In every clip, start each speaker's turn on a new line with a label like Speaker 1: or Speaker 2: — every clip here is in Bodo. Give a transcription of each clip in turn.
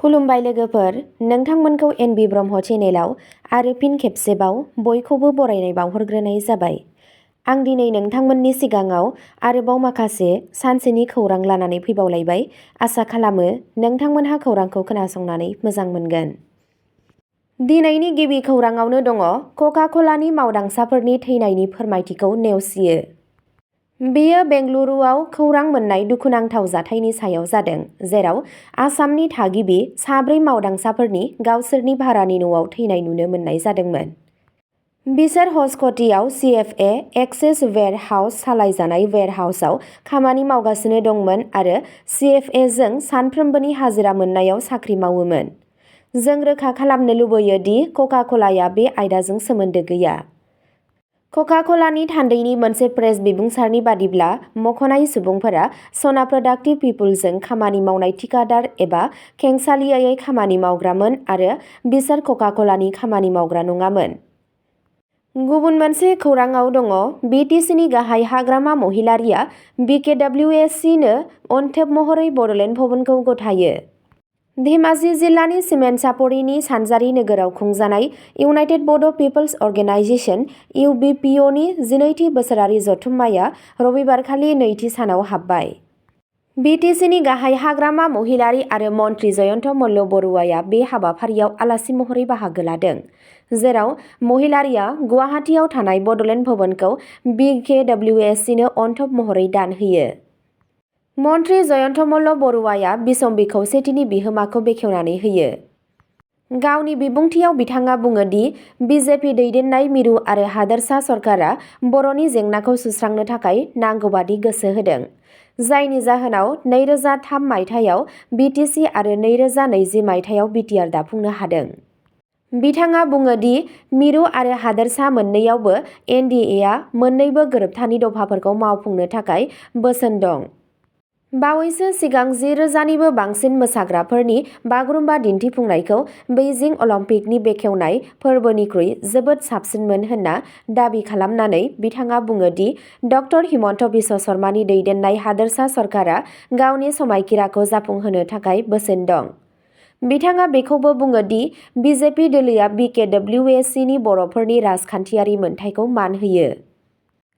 Speaker 1: खुलुमबाय लोगोफोर, नोंथांमोनखौ एनबि ब्रह्म चेनेलाव आरो फिन खेबसेबाव बयखौबो बरायनाय बावहरग्रोनाय जाबाय। आं दिनै नोंथांमोननि सिगाङाव आरोबाव माखासे सानसेनि खौरां लानानै फैबावलायबाय। आसा खालामो नोंथांमोनहा खौरांखौ खोनासंनानै मोजां मोनगोन। दिनैनि गिबि खौराङावनो दङ कका-कलानि मावदांसाफोरनि थैनायनि फोरमायथिखौ नेवसियो। बेयो बेंगलुरुआव खौरां मोन्नाय दुखुनांथाव जाथायनि सायाव जादों, जेराव आसामनि थागिबि 4 मावदांसाफोरनि गावसोरनि भारानि न'आव थैनाय नुनो मोननाय जादोंमोन। बिसोर हस्क'टीआव CFA एक्सेस वेयारहाउस सालायजानाय वेयारहाउसआव खामानि मावगासिनो दंमोन आरो CFA जों सानफ्रोमबोनि हाजिरा मोननायाव साख्रि मावोमोन। जों रोखा खालामनो लुबैयो दि कका-कलाया बे आयदाजों सोमोन्दो गैया। कका-कलानि थान्दैनि मोनसे प्रेस बिबुंसारनि बादिब्ला, मख'नाय सुबुंफोरा सना प्रडाक्टिभ पिपुलजों खामानि मावनाय थिखादार एबा खेंसालियायै खामानि मावग्रामोन आरो बिसोर कका-कलानि खामानि मावग्रा नङामोन। गुबुन मोनसे खौरांआव दङ BTCनि गाहाय हाग्रामा महिलारिया BKWSC नो अनथोब महरै बड'लेण्ड भवनखौ गथायो। धेमाजि जिल्लानि सिमेन्सापरिनि सानजारि नोगोराव खुंजानाय इउनाइटेड बड' पिपल्स अर्गेनाइजेसन (UBPO) नि 12थि बोसोरारि जथुम्माया रबिबारखालि नैथि सानाव हाबबाय। BTCनि गाहाय हाग्रामा महिलारि आरो मन्थ्रि जयन्त मल्ल बरुवाया बे हाबाफारियाव आलासि महरै बाहागो लादों, जेराव महिलारिया गुवाहाटीआव थानाय बड'लेण्ड भवनखौ BKWSC नो अनथोब महरै दान होयो। मन्थ्रि जयन्त मल्ल बरुवाया बिसम्बि खौसेथिनि बिहोमाखौ बेखेवनानै होयो। गावनि बिबुंथियाव बिथाङा बुङो दि बिजेपि दैदेननाय मिरु आरो हादोरसा सरकारा बर'नि जेंनाखौ सुस्रांनो थाखाय नांगौबादि गोसो होदों, जायनि जाहोनाव 2003 मायथाइयाव BTC आरो 2020 मायथाइयाव बिटिआर दाफुंनो हादों। बिथाङा बुङो दि मिरु आरो हादोरसा मोन्नैयावबो NDA आ मोन्नैबो गोरोबथानि दफाफोरखौ मावफुंनो थाखाय बोसोन दं। बावैसो सिगां 10,000निबो बांसिन मोसाग्राफोरनि बागुरुम्बा दिन्थिफुंनायखौ बेइजिं अलिम्पिकनि बेखेवनाय फोरबोनिख्रुइ जोबोद साबसिनमोन होनना दाबि खालामनानै बिथाङा बुङो दि ड हिमन्त बिश्व शर्मानि दैदेननाय हादोरसा सरकारा गावनि समायखिराखौ जाफुंहोनो थाखाय बोसोन दं। बिथाङा बेखौबो बुङो दि बिजेपि दोलोआ BKWSC नि बर'फोरनि राजखान्थियारि मोनथायखौ मान होयो।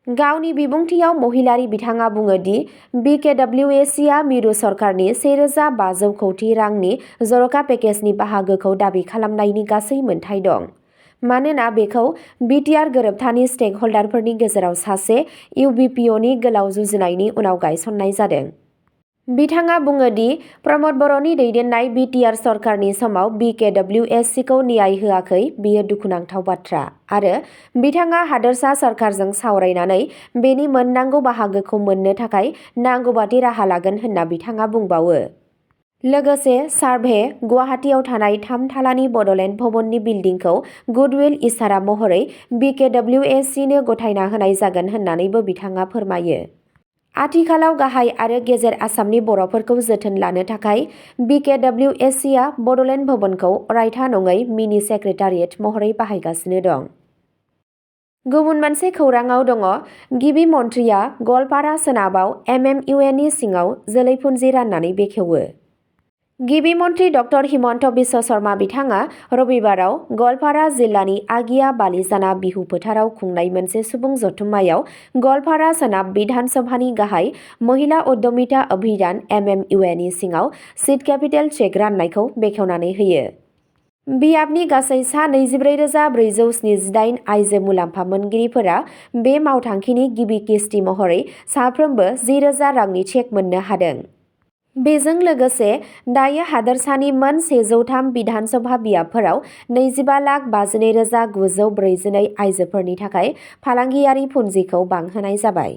Speaker 1: गावनि बिबुंथियाव महिलारि बिथाङा बुङो दि BKWSC आ मिरु सरकारनि 1,500 कौटि रांनि जर'खा पेकेजनि बाहागोखौ दाबि खालामनायनि गासै मोन्थाइ दं, मानोना बेखौ बिटिआर गोरोबथानि स्टेकह'ल्डारफोरनि गेजेराव सासे UBPOनि गोलाव जुजिनायनि उनाव गायसननाय जादों। बिथाङा बुङो दि प्रमद बर'नि दैदेननाय बिटिआर सरकारनि समाव BKWSC खौ न्याय होआखै बेयो दुखुनांथाव बाथ्रा आरो बिथाङा हादोरसा सरकारजों सावरायनानै बेनि मोननांगौ बाहागोखौ मोननो थाखाय नांगौबादि राहा लागोन होनना बिथाङा बुंबावो। लोगोसे सार्भे गुवाहाटीआव थानाय 3 थालानि बड'लेण्ड भवननि बिल्डिंखौ गुडविल इसारा महरै BKWSC नो गथायना होनाय जागोन होननानैबो बिथाङा फोरमायो। आथिखालाव गाहाय आरो गेजेर आसामनि बर'फोरखौ जोथोन लानो थाखाय BKWSC आ बड'लेण्ड भवनखौ अरायथा नङै मिनि सेक्रेटारियेट महरै बाहायगासिनो दं। गुबुन मोनसे खौरांआव दङ गिबि मन्थ्रिया गलपारा सोनाबाव MMUN नि सिङाव जोलैपुन्जि राननानै बेखेवो। गिबि मन्थ्रि ड हिमन्त बिश्व शर्मा बिथाङा रबिबाराव गलपारा जिल्लानि आगिया बालिजाना बिहु फोथाराव खुंनाय मोनसे सुबुं जथुम्मायाव गलपारा सोनाब बिधान सभानि गाहाय महिला उद्यमिता अभियान MMUN नि सिङाव सिड केपिटेल चेक राननायखौ बेखेवनानै होयो। बियाबनि गासै सा 24,478 आइजो मुलाम्फा मोनगिरिफोरा बे मावथांखिनि गिबि किस्ति महरै साफ्रोमबो 10,000 रांनि चेक मोननो हादों। बेजों लोगोसे दायो हादोरसानि मोन 103 बिधान सभा बियाबफोराव 25,52,942 आइजोफोरनि थाखाय फालांगियारि पुन्जिखौ बांहोनाय जाबाय।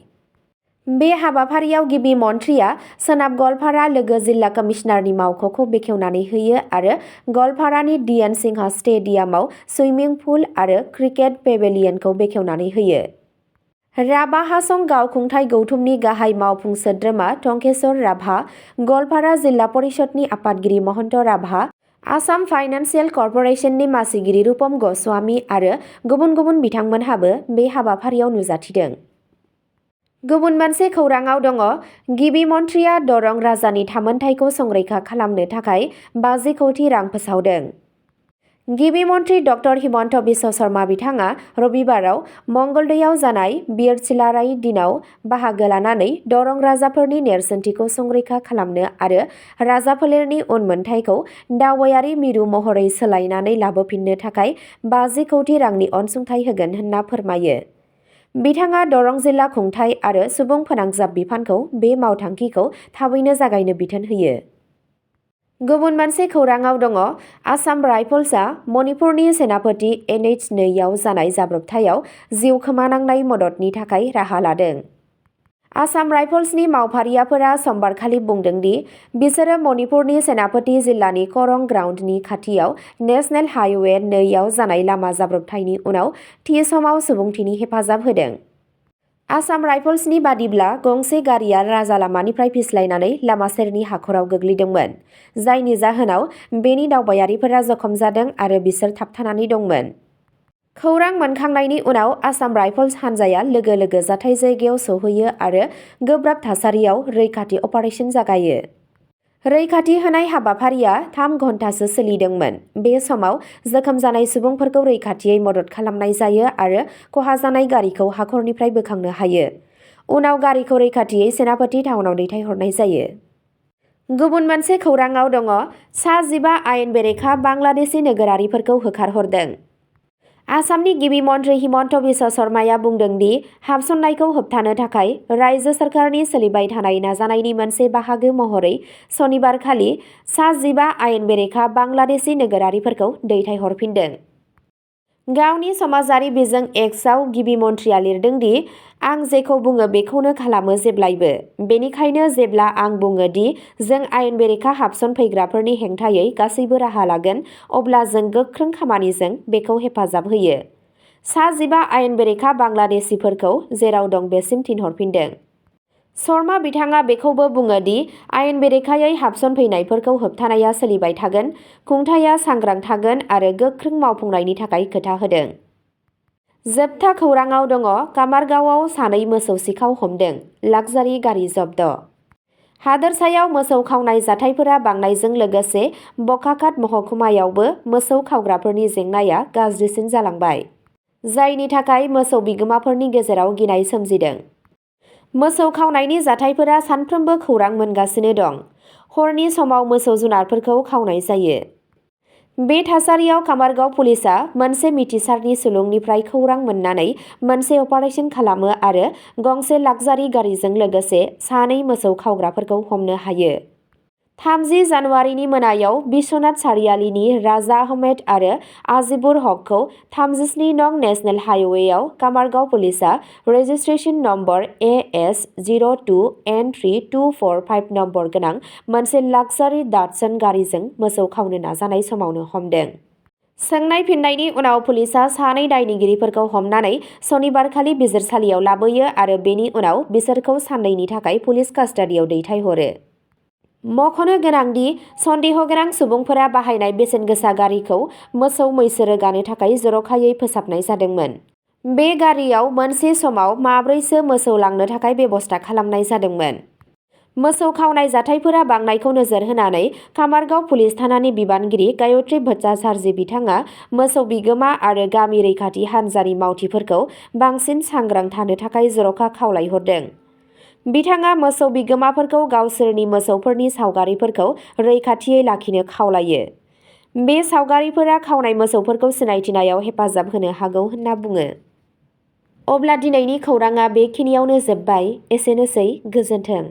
Speaker 1: बे हाबाफारियाव गिबि मन्थ्रिया सोनाब गलपारा लोगो जिल्ला कमिसनारनि मावख'खौ बेखेवनानै होयो आरो गलपारानि DN सिंह स्टेडियामाव सुइमिं पुल आरो क्रिकेट पेभिलियनखौ बेखेवनानै होयो। राभा हासं गावखुंथाय गौथुमनि गाहाय मावफुं सोद्रोमा टंकेश्वर राभा, गलपारा जिल्ला परिषदनि आफादगिरि महन्त राभा, आसाम फाइनान्सियेल कर्परेसननि मासिगिरि रुपम गस्वामी आरो गुबुन गुबुन बिथांमोनहाबो बे हाबाफारियाव नुजाथिदों। गुबुन मोनसे खौराङाव दङ गिबि मन्थ्रिया दरं राजानि थामोनथाइखौ संरैखा खालामनो थाखाय 50 कौटि रां फोसावदों। गिबि मन्थ्रि डक्टर हिमन्त बिश्व शर्मा बिथाङा रबिबाराव मंगलदैयाव जानाय बिरचिलाराय दिनाव बाहागो लानानै दरं राजाफोरनि नेरसोनथिखौ संरैखा खालामनो आरो राजाफोलेरनि उनमोनथाइखौ दावबायारि मिरु महरै सोलायनानै लाबोफिननो थाखाय 50 कौटि रांनि अनसुंथाइ होगोन होनना फोरमायो। बिथाङा दरं जिल्ला खुंथाइ आरो सुबुं फोनांजाब बिफानखौ बे मावथांखिखौ थाबैनो जागायनो बिथोन होयो। गुबुन मोनसे खौराङाव दङ आसाम राइफल्सआ मणिपुरनि सेनापति NH2 आव जानाय जाब्रबथायाव जिउ खोमानांनाय मददनि थाखाय राहा लादों। आसाम राइफल्सनि मावफारियाफोरा समबारखालि बुंदों दि बिसोरो मणिपुरनि सेनापति जिल्लानि करं ग्राउन्डनि खाथियाव नेशनेल हाइवे 2 आव जानाय लामा जाब्रबथायनि उनाव थि समाव सुबुंथिनि हेफाजाब होदों। आसाम राइफल्सनि बादिब्ला गंसे गारिया राजा लामानिफ्राय फिस्लायनानै लामा सेरनि हाखराव गोग्लैदोंमोन, जायनि जाहोनाव बेनि दावबायारिफोरा जखम जादों आरो बिसोर थाबथानानै दंमोन। खौरां मोनखांनायनि उनाव आसाम राइफल्स हानजाया लोगो लोगो जाथाय जायगायाव सौहैयो आरो गोब्राब थासारियाव रैखाथि अपारेशन जागायो। रैखाथि होनाय हाबाफारिया 3 घन्टासो सोलिदोंमोन। बे समाव जोखोम जानाय सुबुंफोरखौ रैखाथियै मदद खालामनाय जायो आरो खहा जानाय गारिखौ हाखरनिफ्राय बोखांनो हायो। उनाव गारिखौ रैखाथियै सेनापति टाउनाव दैथायहरनाय जायो। गुबुन मोनसे खौराङाव दङ सा 15 आयेन बेरेखा बांलादेशी नोगोरारिफोरखौ होखारहरदों। आसामनि गिबि मन्थ्रि हिमन्त बिश्व शर्माया बुंदों दि हाबसननायखौ होबथानो थाखाय रायजो सरकारनि सोलिबाय थानाय नाजानायनि मोनसे बाहागो महरै सनिबारखालि सा 15 आयेन बेरेखा बांलादेशी नोगोरारिफोरखौ दैथायहरफिनदों। गावनि समाजारि बिजों एक्सआव गिबि मन्थ्रिया लिरदों दि आं जेखौ बुङो बेखौनो खालामो जेब्लायबो। बेनिखायनो जेब्ला आं बुङो दि जों आयेन बेरेखा हाबसनफैग्राफोरनि हेंथायै गासैबो राहा लागोन, अब्ला जों गोख्रों खामानिजों बेखौ हेफाजाब होयो। सा 15 आयेन बेरेखा बांलादेशीफोरखौ जेराव दं बेसिम थिनहरफिनदों। शर्मा बिथाङा बेखौबो बुङो दि आयेन बेरेखायै हाबसनफैनायफोरखौ होबथानाया सोलिबाय थागोन, खुंथायआ सांग्रां थागोन आरो गोख्रों मावफुंनायनि थाखाय खोथा होदों। जोबथा खौराङाव दङ कामारगांवआव सानै मोसौ सिखाव हमदों, लाक्जारि गारि जब्द। हादोरसायाव मोसौ खावनाय जाथायफोरा बांनायजों लोगोसे बकाखात महकुमायावबो मोसौ खावग्राफोरनि जेंनाया गाज्रिसिन जालांबाय, जायनि थाखाय मोसौ बिगोमाफोरनि गेजेराव गिनाय सोमजिदों। मोसौ खावनायनि जाथायफोरा सानफ्रोमबो खौरां मोनगासिनो दं। हरनि समाव मोसौ जुनारफोरखौ खावनाय जायो। बे थासारियाव कामारगांव पुलिसआ मोनसे मिथिसारनि सुलुंनिफ्राय खौरां मोननानै मोनसे अपारेशन खालामो आरो गंसे लाक्जारि गारिजों लोगोसे सानै मोसौ खावग्राफोरखौ हमनो हायो। 30 जानुवारिनि मोनायाव बिश्वनाथ सारियालिनि राजा आहमेद आरो आजिबुर हकखौ 37 नं नेशनेल हाइवेआव कामारगांव पुलिसआ रेजिस्ट्रेशन नम्बर AS02N3245 नम्बर गोनां मोनसे लाक्जारि डाटसन गारिजों मोसौ खावनो नाजानाय समावनो हमदों। सोंनाय फिननायनि उनाव पुलिसआ सानै दायनिगिरिफोरखौ हमनानै सनिबारखालि बिजिरसालियाव लाबोयो आरो बेनि उनाव बिसोरखौ साननैनि थाखाय पुलिस कास्टडियाव दैथायहरो। मख'नो गोनांदि सन्देह गोनां सुबुंफोरा बाहायनाय बेसेन गोसा गारिखौ मोसौ मैसो रोगानो थाखाय जर'खायै फोसाबनाय जादोंमोन। बे गारियाव मोनसे समाव 4सो मोसौ लांनो थाखाय बेबस्था खालामनाय जादोंमोन। मोसौ खावनाय जाथायफोरा बांनायखौ नोजोर होनानै कामारगांव पुलिस थानानि बिबानगिरि गायत्री भट्टाचार्य बिथाङा मोसौ बिगोमा आरो गामि रैखाथि हान्जानि मावथिफोरखौ बांसिन सांग्रां थानो थाखाय जर'खा खावलायहरदों। बिथाङा मोसौ बिगोमाफोरखौ गावसोरनि मोसौफोरनि सावगारिफोरखौ रैखाथियै लाखिनो खावलायो। बे सावगारिफोरा खावनाय मोसौफोरखौ सिनायथिनायाव हेफाजाब होनो हागौ होनना बुङो। अब्ला दिनैनि खौराङा बेखिनियावनो जोबबाय। एसेनोसै, गोजोन्थों।